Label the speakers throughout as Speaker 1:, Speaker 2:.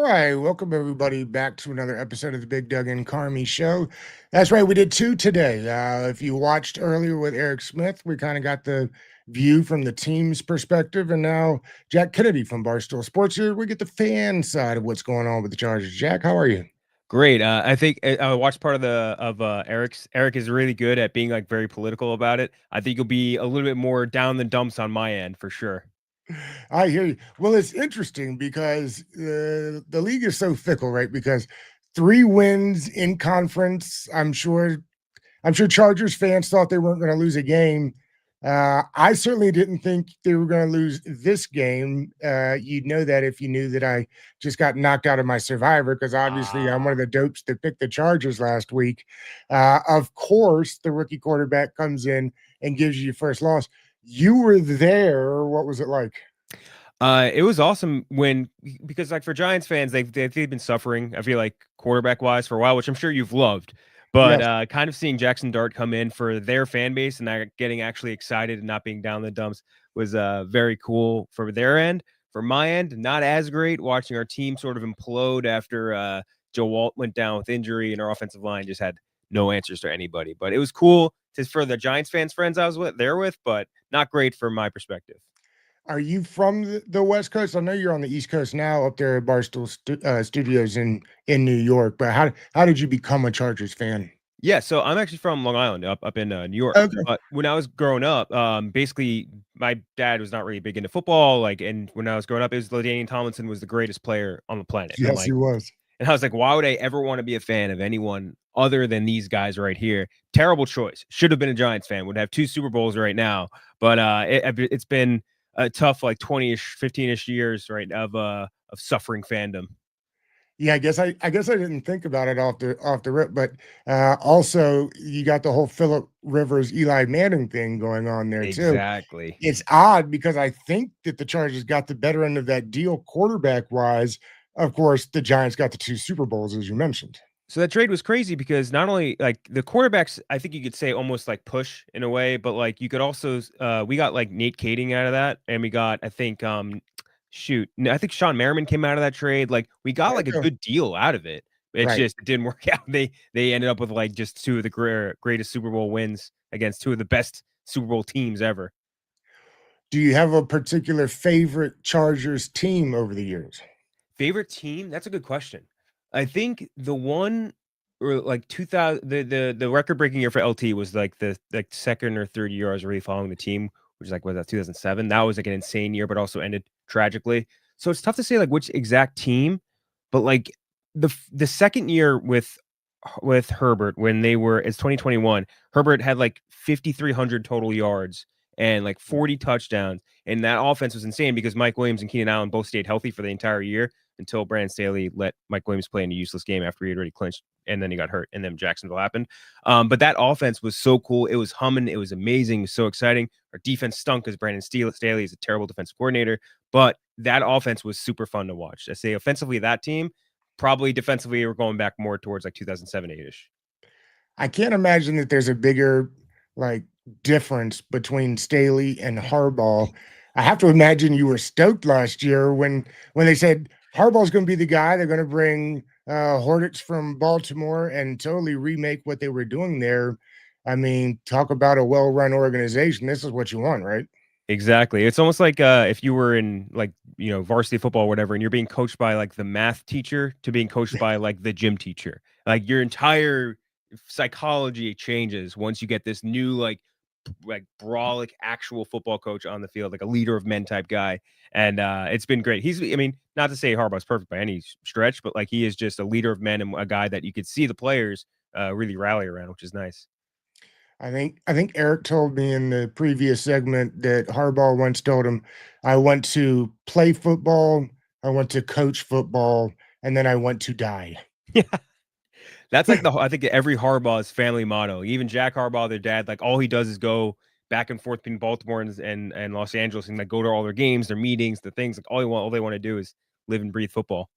Speaker 1: right, welcome everybody back to another episode of the Big Doug and Carmi Show. That's right, we did two today. If you watched earlier with Eric Smith, we kind of got the view from the team's perspective, and now Jack Kennedy from Barstool Sports here. We get the fan side of what's going on with the Chargers. Jack, how are you?
Speaker 2: Great. I think I watched part of Eric's. Eric is really good at being like very political about it. I think he'll be a little bit more down the dumps on my end for sure.
Speaker 1: I hear you. Well, it's interesting because the league is so fickle, right? Because three wins in conference, I'm sure Chargers fans thought they weren't going to lose a game. I certainly didn't think they were going to lose this game. You'd know that if you knew that I just got knocked out of my survivor, because obviously I'm one of
Speaker 2: Ah.
Speaker 1: the dopes that picked the Chargers last week. Of course, the rookie quarterback comes in and gives you your first loss. You were there. What was it like?
Speaker 2: It was awesome because like for Giants fans, they've been suffering. I feel like quarterback wise for a while, which I'm sure you've loved. But
Speaker 1: Yes.
Speaker 2: kind of seeing Jackson Dart come in for their fan base and getting actually excited and not being down the dumps was very cool for their end. For my end, not as great watching our team sort of implode after Joe Walt went down with injury and our offensive line just had no answers to anybody. But it was cool for the Giants fans friends I was with, but not great from my perspective.
Speaker 1: Are you from the West Coast? I know you're on the East Coast now, up there at Barstool Studios in New York. But how did you become a Chargers fan?
Speaker 2: Yeah, so I'm actually from Long Island, up in New York.
Speaker 1: Okay.
Speaker 2: But when I was growing up, basically my dad was not really big into football. And when I was growing up, it was LaDainian Tomlinson was the greatest player on the planet. And
Speaker 1: Yes, he was.
Speaker 2: I was like, why would I ever want to be a fan of anyone other than these guys right here? Terrible choice. Should have been a Giants fan. Would have two Super Bowls right now. But it's been a tough like 20-ish, 15-ish years right of suffering fandom.
Speaker 1: Yeah, I guess I didn't think about it off the rip, but also you got the whole Philip Rivers Eli Manning thing going on there too.
Speaker 2: Exactly.
Speaker 1: It's odd because I think that the Chargers got the better end of that deal quarterback wise. Of course, the Giants got the two Super Bowls, as you mentioned.
Speaker 2: So that trade was crazy because not only like the quarterbacks, I think you could say almost like push in a way, but like you could also we got like Nate Kading out of that, and we got I think I think Sean Merriman came out of that trade. Like we got like a
Speaker 1: Okay.
Speaker 2: good deal out of it.
Speaker 1: Right.
Speaker 2: It didn't work out. They ended up with like just two of the greatest Super Bowl wins against two of the best Super Bowl teams ever.
Speaker 1: Do you have a particular favorite Chargers team over the years?
Speaker 2: Favorite team? That's a good question. I think the one or like 2000 the record breaking year for LT was like the like second or third year I was really following the team, which is like was that 2007. That was like an insane year, but also ended tragically. So it's tough to say like which exact team, but like the second year with Herbert when they were it's 2021, Herbert had like 5,300 total yards and like 40 touchdowns. And that offense was insane because Mike Williams and Keenan Allen both stayed healthy for the entire year until Brandon Staley let Mike Williams play in a useless game after he had already clinched and then he got hurt and then Jacksonville happened. But that offense was so cool. It was humming. It was amazing. It was so exciting. Our defense stunk because Brandon Staley is a terrible defensive coordinator, but that offense was super fun to watch. I say offensively, that team, probably defensively, we're going back more towards like 2007, 8-ish.
Speaker 1: I can't imagine that there's a bigger like difference between Staley and Harbaugh. I have to imagine you were stoked last year when they said Harbaugh's going to be the guy. They're going to bring Hornets from Baltimore and totally remake what they were doing there. I mean, talk about a well-run organization. This is what you want, right?
Speaker 2: Exactly. It's almost like if you were in like, varsity football or whatever, and you're being coached by like the math teacher to being coached by like the gym teacher. Like your entire psychology changes once you get this new like brawlic actual football coach on the field, like a leader of men type guy. And it's been great. I mean, not to say Harbaugh's perfect by any stretch, but like he is just a leader of men and a guy that you could see the players really rally around, which is nice.
Speaker 1: I think Eric told me in the previous segment that Harbaugh once told him, "I want to play football, I want to coach football, and then I want to die."
Speaker 2: That's like I think every Harbaugh's family motto. Even Jack Harbaugh, their dad, like all he does is go back and forth between Baltimore and Los Angeles and like go to all their games, their meetings, the things. Like all they want to do is live and breathe football.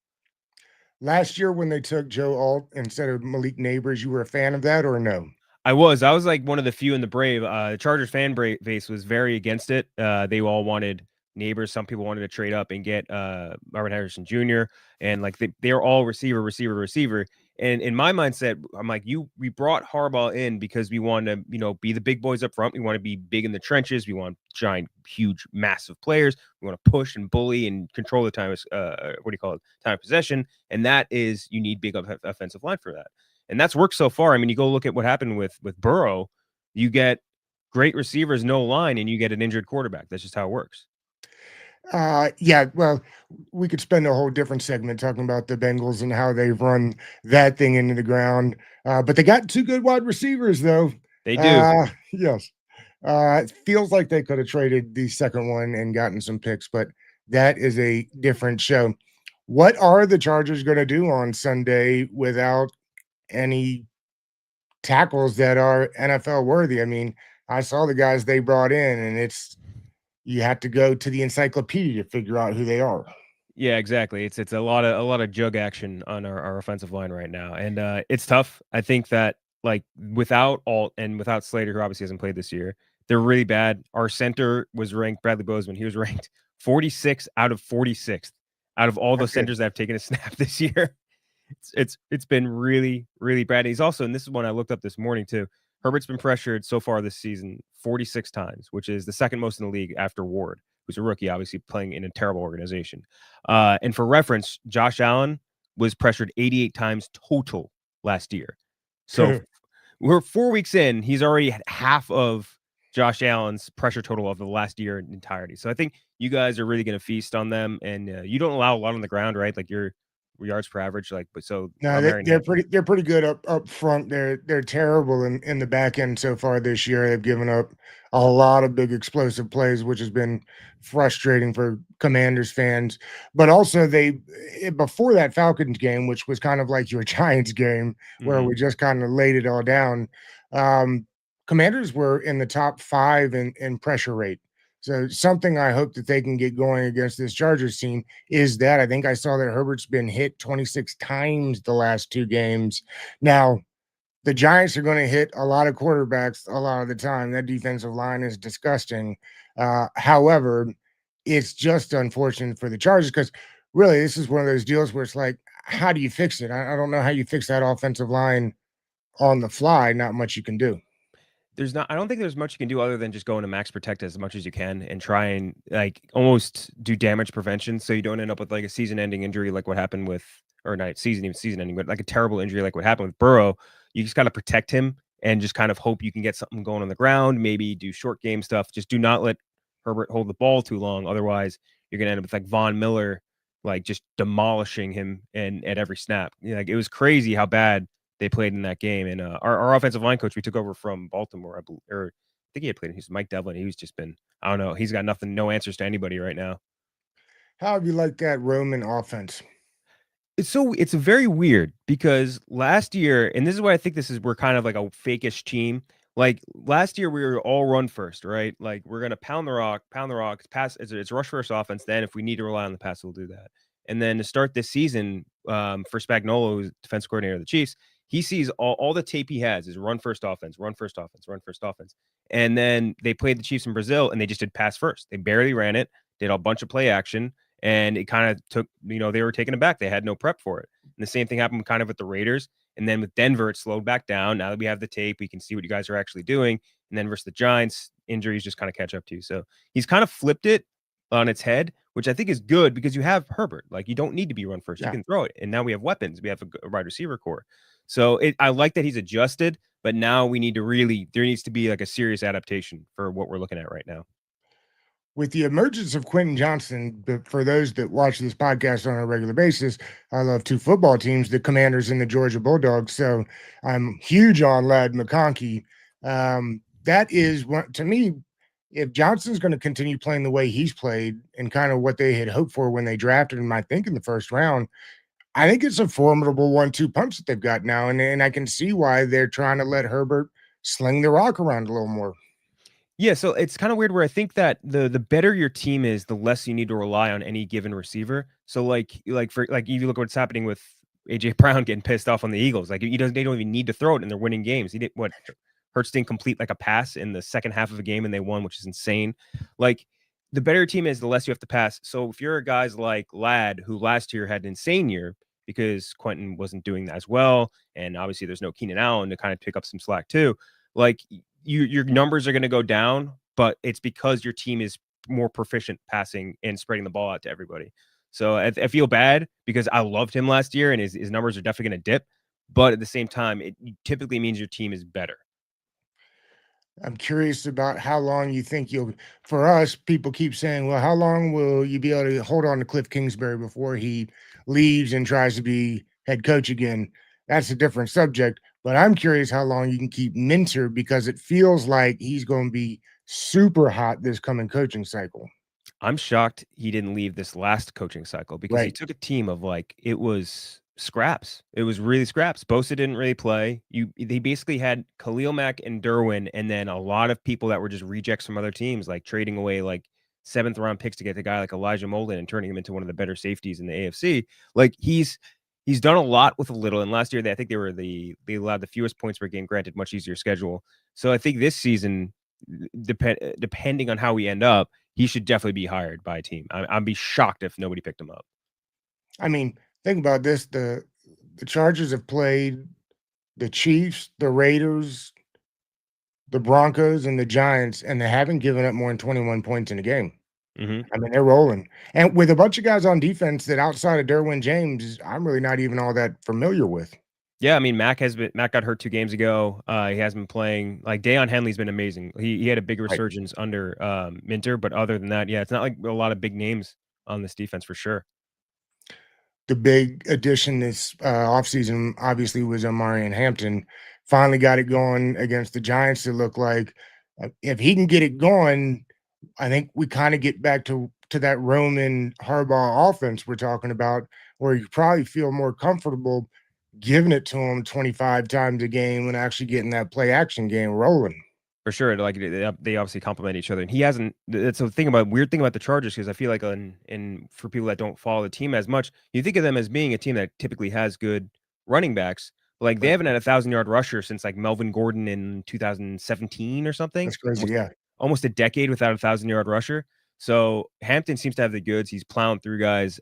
Speaker 1: Last year when they took Joe Alt instead of Malik Neighbors, you were a fan of that or no?
Speaker 2: I was like one of the few in the Brave. The Chargers base was very against it. They all wanted Neighbors. Some people wanted to trade up and get Marvin Harrison Jr. And like they're all receiver. And in my mindset, I'm like, we brought Harbaugh in because we want to, be the big boys up front. We want to be big in the trenches. We want giant, huge, massive players. We want to push and bully and control the time of possession. And that is, you need big offensive line for that. And that's worked so far. I mean, you go look at what happened with Burrow. You get great receivers, no line, and you get an injured quarterback. That's just how it works.
Speaker 1: Yeah, well, we could spend a whole different segment talking about the Bengals and how they've run that thing into the ground. But they got 2 good wide receivers, though.
Speaker 2: They do.
Speaker 1: Yes. It feels like they could have traded the second one and gotten some picks, but that is a different show. What are the Chargers going to do on Sunday without any tackles that are NFL worthy? I mean, I saw the guys they brought in, and you have to go to the encyclopedia to figure out who they are.
Speaker 2: Yeah, exactly. It's a lot of jug action on our offensive line right now, and it's tough. I think that like without Alt and without Slater, who obviously hasn't played this year, they're really bad. Our center was ranked Bradley Bozeman. He was ranked 46 out of 46 out of all the centers that have taken a snap this year. It's been really, really bad. And he's also, and this is one I looked up this morning too. Herbert's been pressured so far this season 46 times, which is the second most in the league after Ward, who's a rookie, obviously playing in a terrible organization. And for reference, Josh Allen was pressured 88 times total last year. So we're 4 weeks in. He's already had half of Josh Allen's pressure total of the last year in entirety. So I think you guys are really going to feast on them, and you don't allow a lot on the ground, right? Like your yards per average, but so
Speaker 1: no, they're pretty good up front. They're terrible in the back end so far this year. They've given up a lot of big explosive plays, which has been frustrating for Commanders fans. But also before that Falcons game, which was kind of like your Giants game, where we just kind of laid it all down. Commanders were in the top 5 in pressure rate. So something I hope that they can get going against this Chargers team is that I think I saw that Herbert's been hit 26 times the last 2 games. Now, the Giants are going to hit a lot of quarterbacks a lot of the time. That defensive line is disgusting. However, it's just unfortunate for the Chargers because really this is one of those deals where it's like, how do you fix it? I don't know how you fix that offensive line on the fly. Not much you can do.
Speaker 2: I don't think there's much you can do other than just go into max protect as much as you can and try and like almost do damage prevention so you don't end up with like a season-ending injury like what happened with, or not season-ending, but like a terrible injury like what happened with Burrow. You just got to protect him and just kind of hope you can get something going on the ground, maybe do short game stuff. Just do not let Herbert hold the ball too long. Otherwise, you're going to end up with like Von Miller, like just demolishing him and at every snap. Like it was crazy how bad they played in that game. And our offensive line coach we took over from Baltimore, I think he had played. He's Mike Devlin. He's just been, I don't know. He's got no answers to anybody right now.
Speaker 1: How have you liked that Roman offense?
Speaker 2: It's very weird because last year, and this is why I think we're kind of like a fake-ish team. Like last year, we were all run first, right? Like we're gonna pound the rock, pass. It's rush first offense. Then if we need to rely on the pass, we'll do that. And then to start this season, for Spagnuolo, who's defense coordinator of the Chiefs, he sees all the tape he has is run first offense. And then they played the Chiefs in Brazil and they just did pass first. They barely ran it, did a bunch of play action, and it kind of took, they were taken aback. They had no prep for it. And the same thing happened kind of with the Raiders. And then with Denver, it slowed back down. Now that we have the tape, we can see what you guys are actually doing. And then versus the Giants, injuries just kind of catch up to you. So he's kind of flipped it on its head, which I think is good because you have Herbert. Like you don't need to be run first. Yeah. You can throw it. And now we have weapons. We have a wide receiver core. So I like that he's adjusted, but now there needs to be like a serious adaptation for what we're looking at right now.
Speaker 1: With the emergence of Quentin Johnson, for those that watch this podcast on a regular basis, I love 2 football teams, the Commanders and the Georgia Bulldogs. So I'm huge on Ladd McConkey. That is one, to me, if Johnson's going to continue playing the way he's played and kind of what they had hoped for when they drafted him, I think in the first round, I think it's a formidable 1-2 punch that they've got now. And I can see why they're trying to let Herbert sling the rock around a little more.
Speaker 2: Yeah, so it's kind of weird where I think that the better your team is, the less you need to rely on any given receiver. So like if you look at what's happening with AJ Brown getting pissed off on the Eagles, like they don't even need to throw it and they're winning games. He did Hurts didn't complete like a pass in the second half of a game and they won, which is insane. Like the better your team is, the less you have to pass. So if you're guys like Ladd, who last year had an insane year because Quentin wasn't doing as well, and obviously there's no Keenan Allen to kind of pick up some slack too. Like your numbers are going to go down, but it's because your team is more proficient passing and spreading the ball out to everybody. So I feel bad because I loved him last year, and his numbers are definitely going to dip. But at the same time, it typically means your team is better.
Speaker 1: I'm curious about how long you think you'll. For us, people keep saying, "Well, how long will you be able to hold on to Cliff Kingsbury before he leaves and tries to be head coach again?" That's a different subject. But I'm curious how long you can keep Minter because it feels like he's going to be super hot this coming coaching cycle.
Speaker 2: I'm shocked he didn't leave this last coaching cycle because he
Speaker 1: Right.
Speaker 2: took a team of it was scraps. It was really scraps. Bosa didn't really play. They basically had Khalil Mack and Derwin, and then a lot of people that were just rejects from other teams, like trading away seventh round picks to get the guy like Elijah Molden and turning him into one of the better safeties in the AFC. Like he's done a lot with a little. And last year I think they allowed the fewest points per game, granted much easier schedule. So I think this season, depending on how we end up, he should definitely be hired by a team. I'd be shocked if nobody picked him up.
Speaker 1: I mean, think about this: the Chargers have played the Chiefs, the Raiders, the Broncos, and the Giants, and they haven't given up more than 21 points in a game.
Speaker 2: Mm-hmm.
Speaker 1: I mean, they're rolling. And with a bunch of guys on defense that outside of Derwin James, I'm really not even all that familiar with.
Speaker 2: Yeah, I mean, Mac got hurt 2 games ago. He has been playing. Like Deion Henley's been amazing. He had a big
Speaker 1: Right.
Speaker 2: resurgence under Minter, but other than that, yeah, it's not like a lot of big names on this defense for sure.
Speaker 1: The big addition this offseason obviously was Omarion Hampton. Finally got it going against the Giants. It looked like if he can get it going, I think we kind of get back to that Roman Harbaugh offense we're talking about, where you probably feel more comfortable giving it to him 25 times a game and actually getting that play action game rolling.
Speaker 2: For sure, like they obviously complement each other, and he hasn't. That's the thing about weird thing about the Chargers because I feel like in for people that don't follow the team as much, you think of them as being a team that typically has good running backs. Like they
Speaker 1: Right.
Speaker 2: haven't had a 1,000-yard rusher since like Melvin Gordon in 2017 or something.
Speaker 1: That's crazy. Yeah.
Speaker 2: Almost a decade without a 1,000-yard rusher. So Hampton seems to have the goods. He's plowing through guys.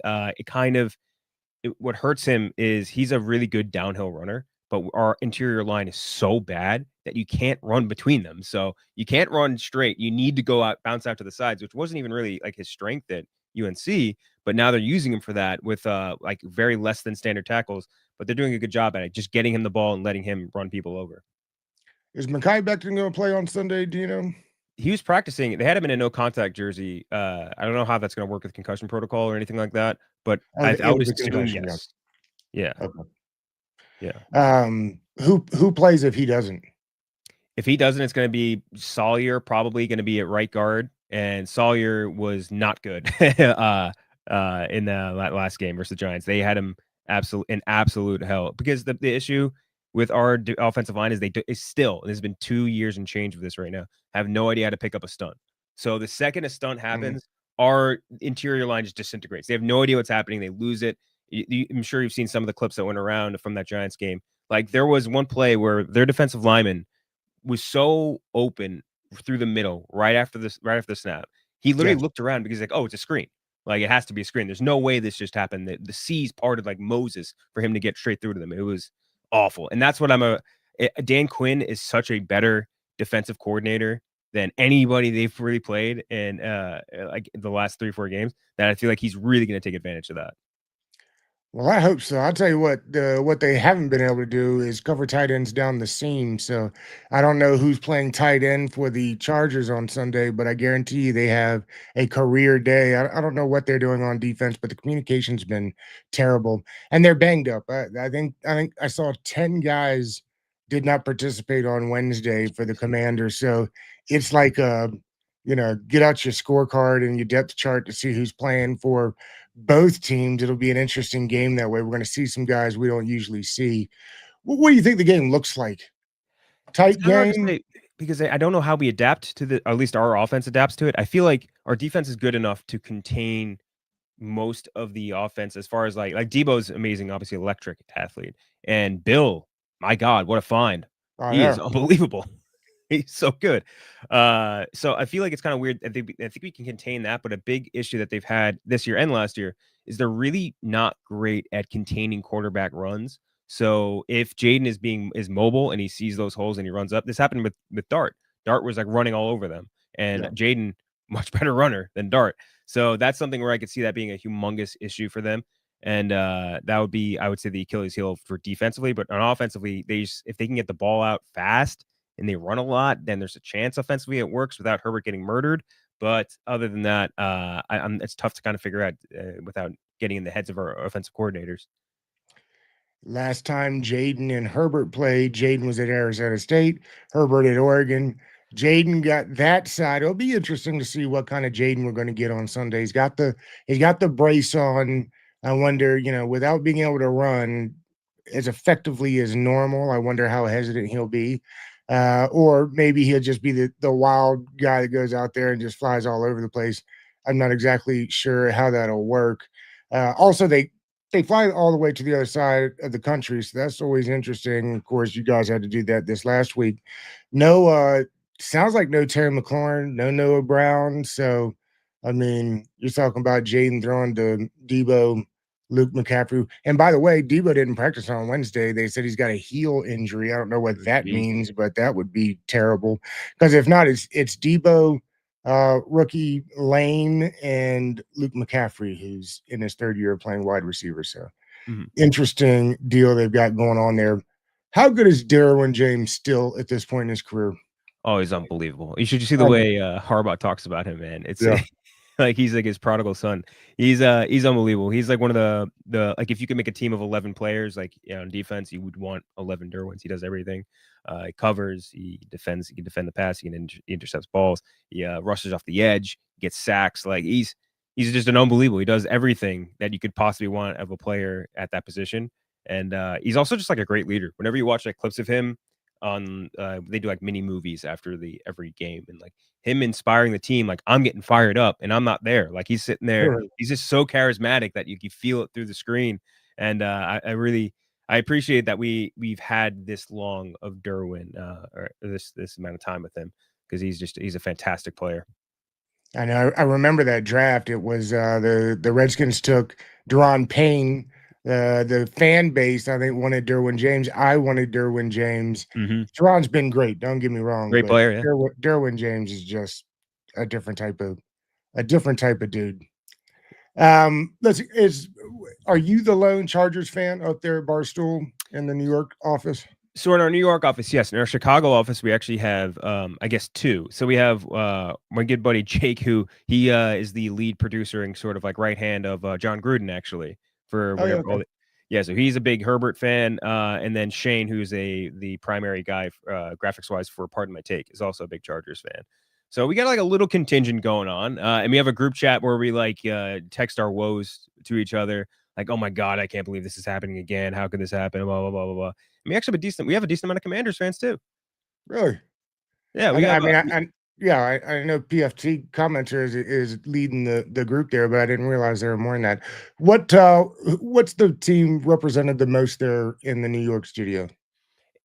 Speaker 2: What hurts him is he's a really good downhill runner, but our interior line is so bad that you can't run between them. So you can't run straight. You need to go out, bounce out to the sides, which wasn't even really like his strength at UNC. But now they're using him for that with like very less than standard tackles. But they're doing a good job at it, just getting him the ball and letting him run people over.
Speaker 1: Is Mackay Becton going to play on Sunday? Do you know?
Speaker 2: He was practicing. They had him in a no contact jersey. I don't know how that's going to work with concussion protocol or anything like that, but
Speaker 1: Oh,
Speaker 2: I
Speaker 1: it
Speaker 2: would
Speaker 1: was a
Speaker 2: assume
Speaker 1: concussion.
Speaker 2: yes. Yeah.
Speaker 1: Okay.
Speaker 2: Yeah.
Speaker 1: Who plays if he doesn't?
Speaker 2: If he doesn't, it's going to be Sawyer, probably going to be at right guard, and Sawyer was not good in the last game versus the Giants. They had him absolute hell because the issue with our offensive line is it's still, there's been 2 years and change of this right now, have no idea how to pick up a stunt. So the second a stunt happens, our interior line just disintegrates. They have no idea what's happening. They lose it. I'm sure you've seen some of the clips that went around from that Giants game. Like there was one play where their defensive lineman was so open through the middle right after the snap. He literally looked around because he's like, oh, it's a screen. Like it has to be a screen. There's no way this just happened. The seas parted like Moses for him to get straight through to them. It was awful. And that's what Dan Quinn is such a better defensive coordinator than anybody they've really played in like the last 3-4 games, that I feel like he's really going to take advantage of that.
Speaker 1: Well, I hope so. I'll tell you what they haven't been able to do is cover tight ends down the seam. So I don't know who's playing tight end for the Chargers on Sunday, but I guarantee you they have a career day. I don't know what they're doing on defense, but the communication's been terrible and they're banged up. I think I saw 10 guys did not participate on Wednesday for the Commanders. So it's like get out your scorecard and your depth chart to see who's playing for both teams. It'll be an interesting game that way. We're going to see some guys we don't usually see. What do you think the game looks like?
Speaker 2: It's
Speaker 1: Tight
Speaker 2: kind of hard to
Speaker 1: game?
Speaker 2: say because I don't know how we adapt to at least our offense adapts to it. I feel like our defense is good enough to contain most of the offense as far as like Debo's amazing, obviously electric athlete. And Bill, my God, what a find.
Speaker 1: I
Speaker 2: He is
Speaker 1: know.
Speaker 2: unbelievable. He's so good. So I feel like it's kind of weird. I think we can contain that, but a big issue that they've had this year and last year is they're really not great at containing quarterback runs. So if Jaden is mobile and he sees those holes and he runs up, this happened with Dart. Dart was like running all over them, and
Speaker 1: Yeah.
Speaker 2: Jaden much better runner than Dart. So that's something where I could see that being a humongous issue for them. And that would be, I would say, the Achilles heel for defensively. But on offensively, if they can get the ball out fast and they run a lot, then there's a chance offensively it works without Herbert getting murdered. But other than that, it's tough to kind of figure out without getting in the heads of our offensive coordinators.
Speaker 1: Last time Jaden and Herbert played, Jaden was at Arizona State, Herbert at Oregon. Jaden got that side. It'll be interesting to see what kind of Jaden we're going to get on Sunday. He's got the brace on. I wonder, without being able to run as effectively as normal, I wonder how hesitant he'll be. Or maybe he'll just be the wild guy that goes out there and just flies all over the place. I'm not exactly sure how that'll work. Also, they fly all the way to the other side of the country, so that's always interesting. Of course, you guys had to do that this last week. No, sounds like no Terry McLaurin, no Noah Brown. So, I mean, you're talking about Jaden throwing to Debo, Luke McCaffrey. And by the way, Debo didn't practice on Wednesday. They said he's got a heel injury. I don't know what that
Speaker 2: Jeez.
Speaker 1: means, but that would be terrible. Because if not, it's Debo, rookie Lane, and Luke McCaffrey, who's in his third year of playing wide receiver. So
Speaker 2: Mhm.
Speaker 1: interesting deal they've got going on there. How good is Derwin James still at this point in his career?
Speaker 2: Oh, he's unbelievable. You should just see the
Speaker 1: Um,
Speaker 2: way Harbaugh talks about him, man. It's
Speaker 1: yeah,
Speaker 2: like he's like his prodigal son. He's unbelievable. He's like one of the like if you could make a team of 11 players, like on defense, you would want 11 Derwins. He does everything. He covers, he defends, he can defend the pass, he can intercepts balls, he rushes off the edge, gets sacks. Like he's just an unbelievable. He does everything that you could possibly want of a player at that position. And he's also just like a great leader. Whenever you watch like clips of him on they do like mini movies after every game, and like him inspiring the team, like I'm getting fired up and I'm not there. Like he's sitting there,
Speaker 1: sure.
Speaker 2: he's just so charismatic that you can feel it through the screen. And I really I appreciate that we've had this long of Derwin or this amount of time with him, because he's a fantastic player.
Speaker 1: I know. I remember that draft. It was the Redskins took Deron Payne. The fan base, I think, wanted Derwin James. I wanted Derwin James.
Speaker 2: Hmm.
Speaker 1: Deron's been great. Don't get me wrong,
Speaker 2: Great
Speaker 1: but
Speaker 2: player, yeah.
Speaker 1: Derwin James is just a different type of dude. Let's is Are you the lone Chargers fan up there at Barstool in the New York office?
Speaker 2: So in our New York office, yes. In our Chicago office, we actually have, I guess, two. So we have my good buddy Jake, who he is the lead producer and sort of like right hand of John Gruden, actually, for
Speaker 1: Oh yeah,
Speaker 2: whenever
Speaker 1: okay.
Speaker 2: yeah. So he's a big Herbert fan, and then Shane, who's the primary guy graphics wise for Pardon My Take, is also a big Chargers fan. So we got like a little contingent going on, and we have a group chat where we like text our woes to each other, like, "Oh my God, I can't believe this is happening again. How could this happen?" Blah blah blah blah blah. We actually have a decent amount of Commanders fans too.
Speaker 1: Really?
Speaker 2: Yeah,
Speaker 1: I,
Speaker 2: we
Speaker 1: I
Speaker 2: have
Speaker 1: mean, yeah, I know PFT commenter is leading the group there, but I didn't realize there were more than that. What's the team represented the most there in the New York studio?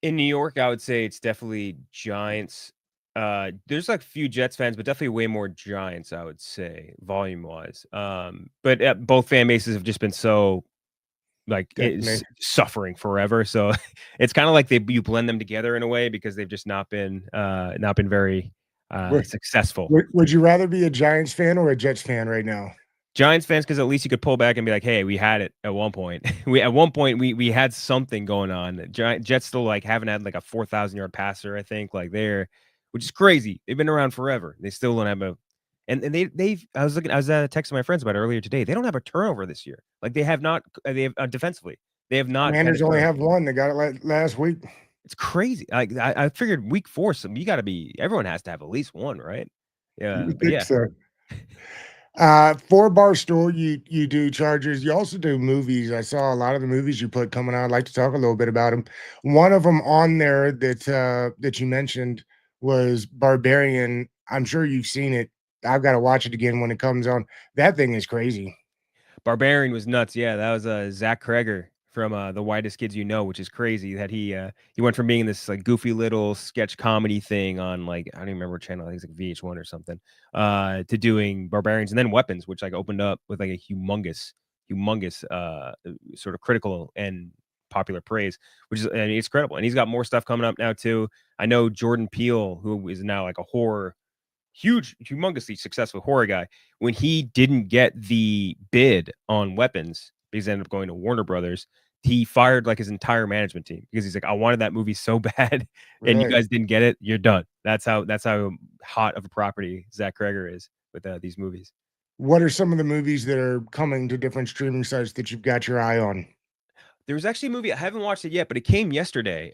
Speaker 2: in New York, I would say it's definitely Giants. There's like few Jets fans, but definitely way more Giants, I would say, volume wise. But both fan bases have just been so like it's
Speaker 1: Definitely.
Speaker 2: suffering forever. So it's kind of like you blend them together in a way, because they've just not been very
Speaker 1: Would,
Speaker 2: successful.
Speaker 1: would you rather be a Giants fan or a Jets fan right now?
Speaker 2: Giants fans, because at least you could pull back and be like, "Hey, we had it at one point. we had something going on." Jets still like haven't had like a 4,000-yard passer, I think, like there, which is crazy. They've been around forever. They still don't have a, and they've. I was texting my friends about it earlier today. They don't have a turnover this year. Like they have not. They have defensively. They have not had a
Speaker 1: Commanders only
Speaker 2: turnover.
Speaker 1: have one. They got it last week.
Speaker 2: It's crazy. Like I figured week 4, so you got to be. Everyone has to have at least one, right?
Speaker 1: You
Speaker 2: Yeah,
Speaker 1: would
Speaker 2: but
Speaker 1: think
Speaker 2: yeah.
Speaker 1: so. For Barstool, you do Chargers. You also do movies. I saw a lot of the movies you put coming out. I'd like to talk a little bit about them. One of them on there that you mentioned was Barbarian. I'm sure you've seen it. I've got to watch it again when it comes on. That thing is crazy.
Speaker 2: Barbarian was nuts. Yeah, that was Zach Kreger from The Widest Kids You Know, which is crazy that he went from being this like goofy little sketch comedy thing on like I don't even remember what channel, I think it's like VH1 or something, to doing Barbarians and then Weapons, which like opened up with like a humongous sort of critical and popular praise, which is I mean, it's incredible. And he's got more stuff coming up now too. I know Jordan Peele, who is now like a humongously successful horror guy, when he didn't get the bid on Weapons because he ended up going to Warner Brothers, he fired like his entire management team because he's like, I wanted that movie so bad, and you
Speaker 1: Really?
Speaker 2: guys didn't get it. You're done. That's how hot of a property Zach Kreger is with these movies.
Speaker 1: What are some of the movies that are coming to different streaming sites that you've got your eye on?
Speaker 2: There was actually a movie I haven't watched it yet, but it came yesterday.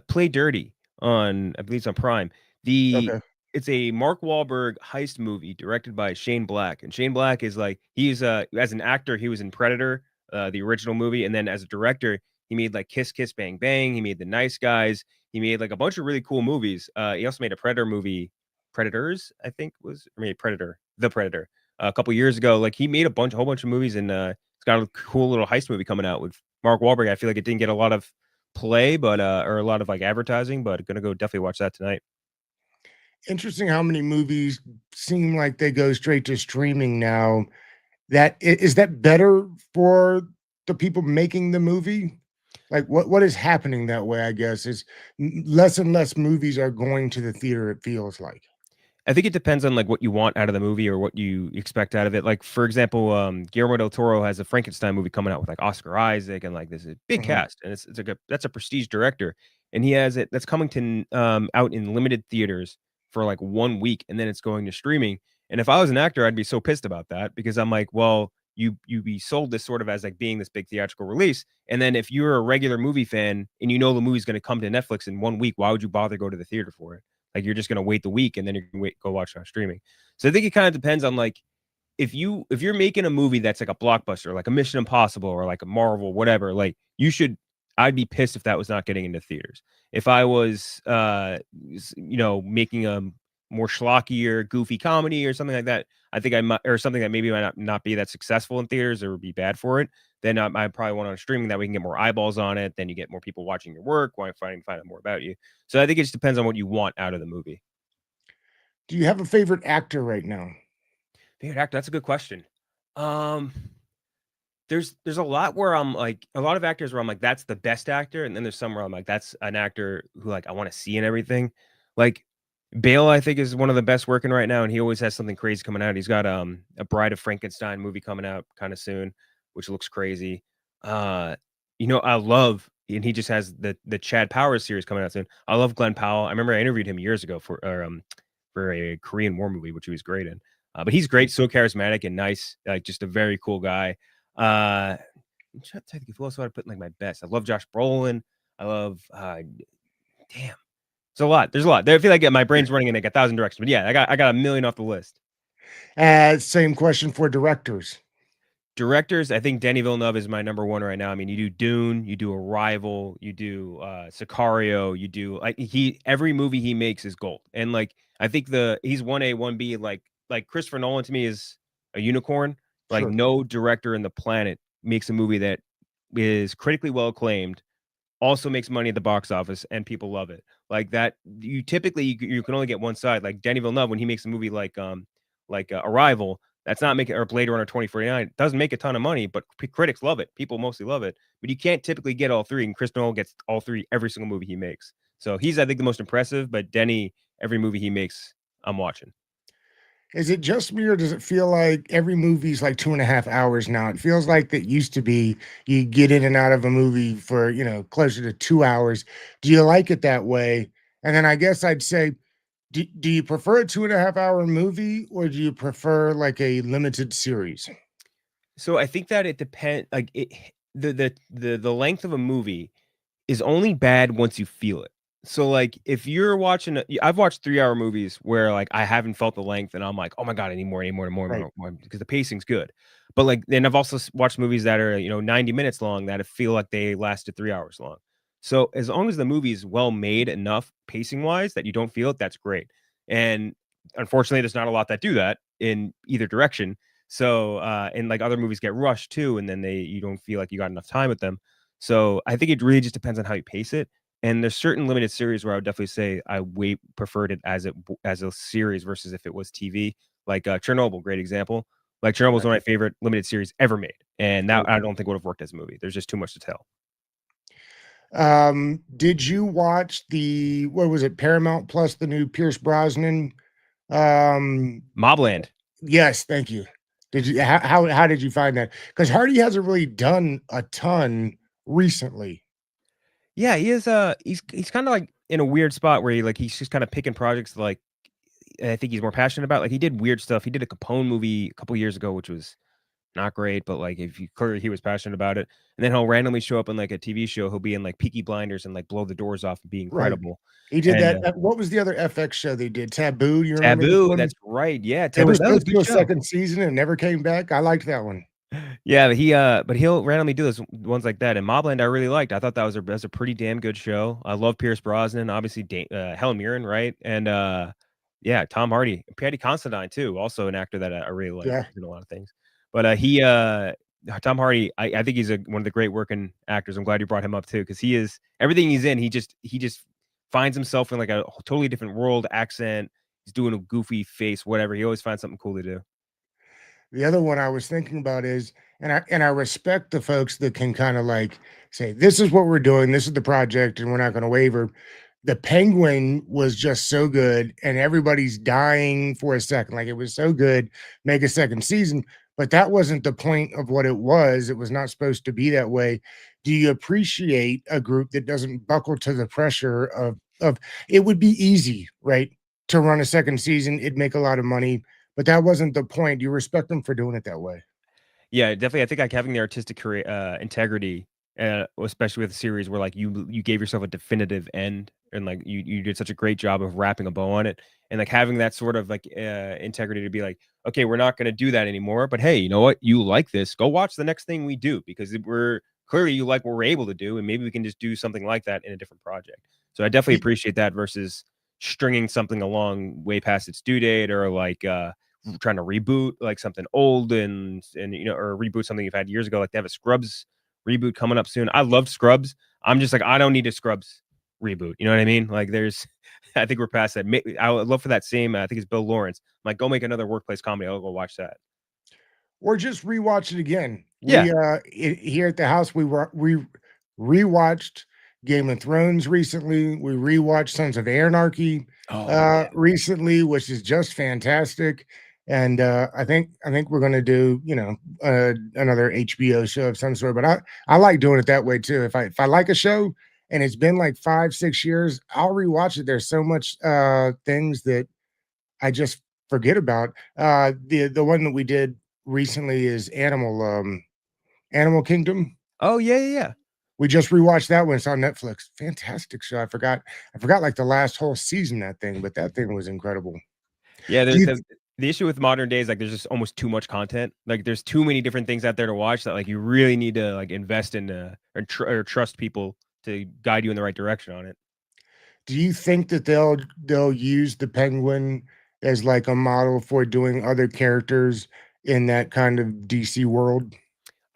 Speaker 2: Play Dirty on I believe it's on Prime. The
Speaker 1: Okay.
Speaker 2: It's a Mark Wahlberg heist movie directed by Shane Black, and Shane Black is like he's as an actor he was in Predator, the original movie, and then as a director he made like Kiss Kiss Bang Bang. He made The Nice Guys. He made like a bunch of really cool movies. He also made a Predator movie, Predators, I think was or maybe Predator, The Predator, a couple years ago. Like he made a whole bunch of movies, and it's got a cool little heist movie coming out with Mark Wahlberg. I feel like it didn't get a lot of play, but or a lot of like advertising, but gonna go definitely watch that tonight.
Speaker 1: Interesting how many movies seem like they go straight to streaming now. Is that better for the people making the movie? Like what is happening that way, I guess, is less and less movies are going to the theater, it feels like.
Speaker 2: I think it depends on like what you want out of the movie or what you expect out of it. Like for example, Guillermo del Toro has a Frankenstein movie coming out with like Oscar Isaac and like this is a big
Speaker 1: Mhm.
Speaker 2: cast, and it's like that's a prestige director, and he has it that's coming to out in limited theaters for like 1 week, and then it's going to streaming. And if I was an actor, I'd be so pissed about that because I'm like, well, you be sold this sort of as like being this big theatrical release, and then if you're a regular movie fan and you know the movie's going to come to Netflix in 1 week, why would you bother go to the theater for it? Like you're just gonna wait the week and then you're gonna go watch it on streaming. So I think it kind of depends on like if you're making a movie that's like a blockbuster, like a Mission Impossible or like a Marvel, whatever, like you should. I'd be pissed if that was not getting into theaters. If I was, making a more schlockier, goofy comedy or something like that, I think I might, or something that maybe might not be that successful in theaters or would be bad for it. Then I probably want on streaming that we can get more eyeballs on it. Then you get more people watching your work, want to find out more about you. So I think it just depends on what you want out of the movie.
Speaker 1: Do you have a favorite actor right now?
Speaker 2: Favorite actor? That's a good question. Um, there's a lot where I'm like a lot of actors where I'm like that's the best actor, and then there's some where I'm like that's an actor who like I want to see in everything. Like Bale, I think is one of the best working right now, and he always has something crazy coming out. He's got a Bride of Frankenstein movie coming out kind of soon, which looks crazy. Uh, I love, and he just has the Chad Powers series coming out soon. I love Glenn Powell. I remember I interviewed him years ago for a Korean War movie, which he was great in. But he's great, so charismatic and nice, like just a very cool guy. I'm trying to think of who else I would put in like my best. I love Josh Brolin. I love damn. There's a lot. There's a lot. I feel like my brain's running in like 1,000 directions. But yeah, I got a million off the list.
Speaker 1: Same question for directors.
Speaker 2: Directors, I think Denis Villeneuve is my number one right now. I mean, you do Dune, you do Arrival, you do Sicario, you do like every movie he makes is gold. And like I think he's 1A, 1B, like Christopher Nolan to me is a unicorn. Like
Speaker 1: Sure.
Speaker 2: no director in the planet makes a movie that is critically well acclaimed, also makes money at the box office, and people love it. Like that, you typically you can only get one side. Like Denis Villeneuve, when he makes a movie like Arrival, that's not making or Blade Runner 2049 doesn't make a ton of money, but critics love it. People mostly love it, but you can't typically get all three. And Chris Nolan gets all three every single movie he makes. So he's I think the most impressive. But Denny, every movie he makes, I'm watching.
Speaker 1: Is it just me, or does it feel like every movie's like 2.5 hours now? It feels like that used to be you get in and out of a movie for, closer to 2 hours. Do you like it that way? And then I guess I'd say, do you prefer a 2.5 hour movie, or do you prefer like a limited series?
Speaker 2: So I think that it depends. Like the length of a movie is only bad once you feel it. So, like, if you're watching I've watched 3-hour movies where, like, I haven't felt the length and I'm like, "Oh my god, I need more, I need more, more,
Speaker 1: Right.
Speaker 2: more, more," because the pacing's good. But, like, then I've also watched movies that are, 90 minutes long that feel like they lasted 3 hours long. So, as long as the movie is well made enough pacing-wise that you don't feel it, that's great. And unfortunately, there's not a lot that do that in either direction. So, and, like, other movies get rushed too, and then you don't feel like you got enough time with them. So I think it really just depends on how you pace it. And there's certain limited series where I would definitely say I way preferred it as a series versus if it was TV. Like Chernobyl, great example. Like Chernobyl is
Speaker 1: Right.
Speaker 2: one of my favorite limited series ever made, and that
Speaker 1: Right.
Speaker 2: I don't think would have worked as a movie. There's just too much to tell.
Speaker 1: Did you watch the what was it, Paramount Plus, the new Pierce Brosnan? Um,
Speaker 2: Mobland.
Speaker 1: yes, thank you. Did you how did you find that? Because Hardy hasn't really done a ton recently.
Speaker 2: Yeah, he is. He's kind of like in a weird spot where he's just kind of picking projects like I think he's more passionate about. Like he did weird stuff. He did a Capone movie a couple years ago, which was not great, but like if you clearly he was passionate about it. And then he'll randomly show up in like a TV show. He'll be in like Peaky Blinders and like blow the doors off and be
Speaker 1: Right.
Speaker 2: incredible.
Speaker 1: He did
Speaker 2: And
Speaker 1: that. What was the other FX show they did? Taboo. You remember this
Speaker 2: Taboo,
Speaker 1: one?
Speaker 2: that's right. Yeah,
Speaker 1: They were
Speaker 2: Taboo. That was a
Speaker 1: supposed to
Speaker 2: good
Speaker 1: do a
Speaker 2: show.
Speaker 1: second season and never came back. I liked that one.
Speaker 2: Yeah, but he'll randomly do those ones like that. And Mobland, I really liked. I thought that was a pretty damn good show. I love Pierce Brosnan, obviously Helen Mirren, right? And yeah, Tom Hardy, Paddy Considine too, also an actor that I really like
Speaker 1: Yeah.
Speaker 2: in a lot of things. But Tom Hardy, I think he's one of the great working actors. I'm glad you brought him up too, because he is everything he's in. He just finds himself in like a totally different world, accent. He's doing a goofy face, whatever. He always finds something cool to do.
Speaker 1: The other one I was thinking about is, and I respect the folks that can kind of like say, this is what we're doing, this is the project, and we're not going to waver. The Penguin was just so good, and everybody's dying for a second. Like it was so good, make a second season, but that wasn't the point of what it was. It was not supposed to be that way. Do you appreciate a group that doesn't buckle to the pressure of it would be easy, right? To run a second season, it'd make a lot of money, but that wasn't the point. You respect them for doing it that way.
Speaker 2: Yeah, definitely. I think like having the artistic career integrity, especially with a series where like you gave yourself a definitive end and like you did such a great job of wrapping a bow on it, and like having that sort of like integrity to be like, okay, we're not going to do that anymore. But hey, you know what? You like this? Go watch the next thing we do because we're clearly you like what we're able to do, and maybe we can just do something like that in a different project. So I definitely
Speaker 1: Y-
Speaker 2: appreciate that versus stringing something along way past its due date or like trying to reboot like something old and or reboot something you've had years ago. Like they have a Scrubs reboot coming up soon. I loved Scrubs. I'm just like I don't need a Scrubs reboot. You know what I mean? Like there's, I think we're past that. I would love for that same. I think it's Bill Lawrence. I'm like go make another workplace comedy. I'll go watch that.
Speaker 1: Or just rewatch it again.
Speaker 2: Yeah.
Speaker 1: Here at the house, we rewatched Game of Thrones recently. We rewatched Sons of Anarchy
Speaker 2: Oh man.
Speaker 1: recently, which is just fantastic. And I think we're gonna do, another HBO show of some sort. But I like doing it that way too. If I like a show and it's been like 5-6 years, I'll rewatch it. There's so much things that I just forget about. The one that we did recently is Animal Kingdom.
Speaker 2: Oh yeah, yeah, yeah.
Speaker 1: We just rewatched that one. It's on Netflix. Fantastic show. I forgot like the last whole season of that thing, but that thing was incredible.
Speaker 2: Yeah,
Speaker 1: Do you
Speaker 2: the issue with modern days, like there's just almost too much content. Like there's too many different things out there to watch that like you really need to like invest in or trust people to guide you in the right direction on it.
Speaker 1: do you think that they'll use the Penguin as like a model for doing other characters in that kind of DC world?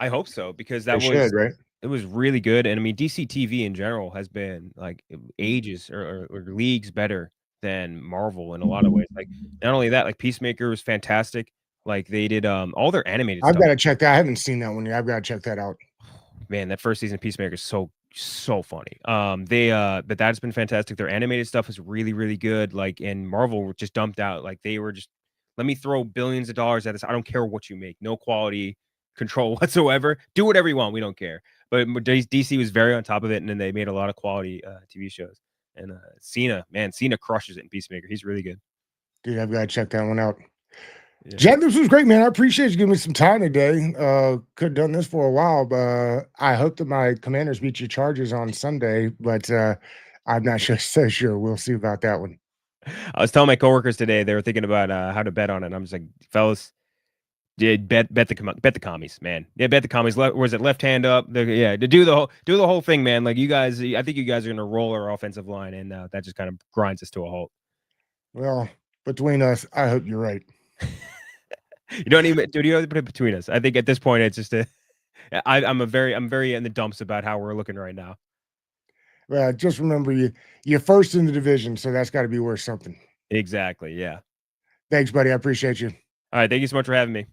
Speaker 2: I hope so because
Speaker 1: They
Speaker 2: that was
Speaker 1: should, right?
Speaker 2: it was really good, and I mean DC TV in general has been like ages or leagues better than Marvel in a lot of ways. Like not only that, like Peacemaker was fantastic. Like they did all their animated
Speaker 1: I've
Speaker 2: stuff.
Speaker 1: got to check that. I haven't seen that one yet. I've got to check that out.
Speaker 2: Man, that first season of Peacemaker is so funny. But that's been fantastic. Their animated stuff is really really good. Like and Marvel were just dumped out. Like they were just let me throw billions of dollars at this. I don't care what you make. No quality control whatsoever. Do whatever you want. We don't care. But DC was very on top of it, and then they made a lot of quality TV shows. And Cena crushes it in Peacemaker. He's really good.
Speaker 1: Dude, I've got to check that one out.
Speaker 2: Yeah.
Speaker 1: Jen, this was great, man. I appreciate you giving me some time today. Could have done this for a while, but I hope that my Commanders beat your Chargers on Sunday, but I'm not so sure. We'll see about that one.
Speaker 2: I was telling my coworkers today they were thinking about how to bet on it. I'm just like, fellas, yeah, bet the commies, man. Yeah, bet the commies. Was it left hand up? Yeah, to do the whole thing, man. Like you guys, I think you guys are gonna roll our offensive line, and that just kind of grinds us to a halt.
Speaker 1: Well, between us, I hope you're right.
Speaker 2: You don't even put it between us. I think at this point it's just I'm very in the dumps about how we're looking right now.
Speaker 1: Just remember you're first in the division, so that's got to be worth something.
Speaker 2: Exactly. Yeah.
Speaker 1: Thanks, buddy. I appreciate you.
Speaker 2: All right. Thank you so much for having me.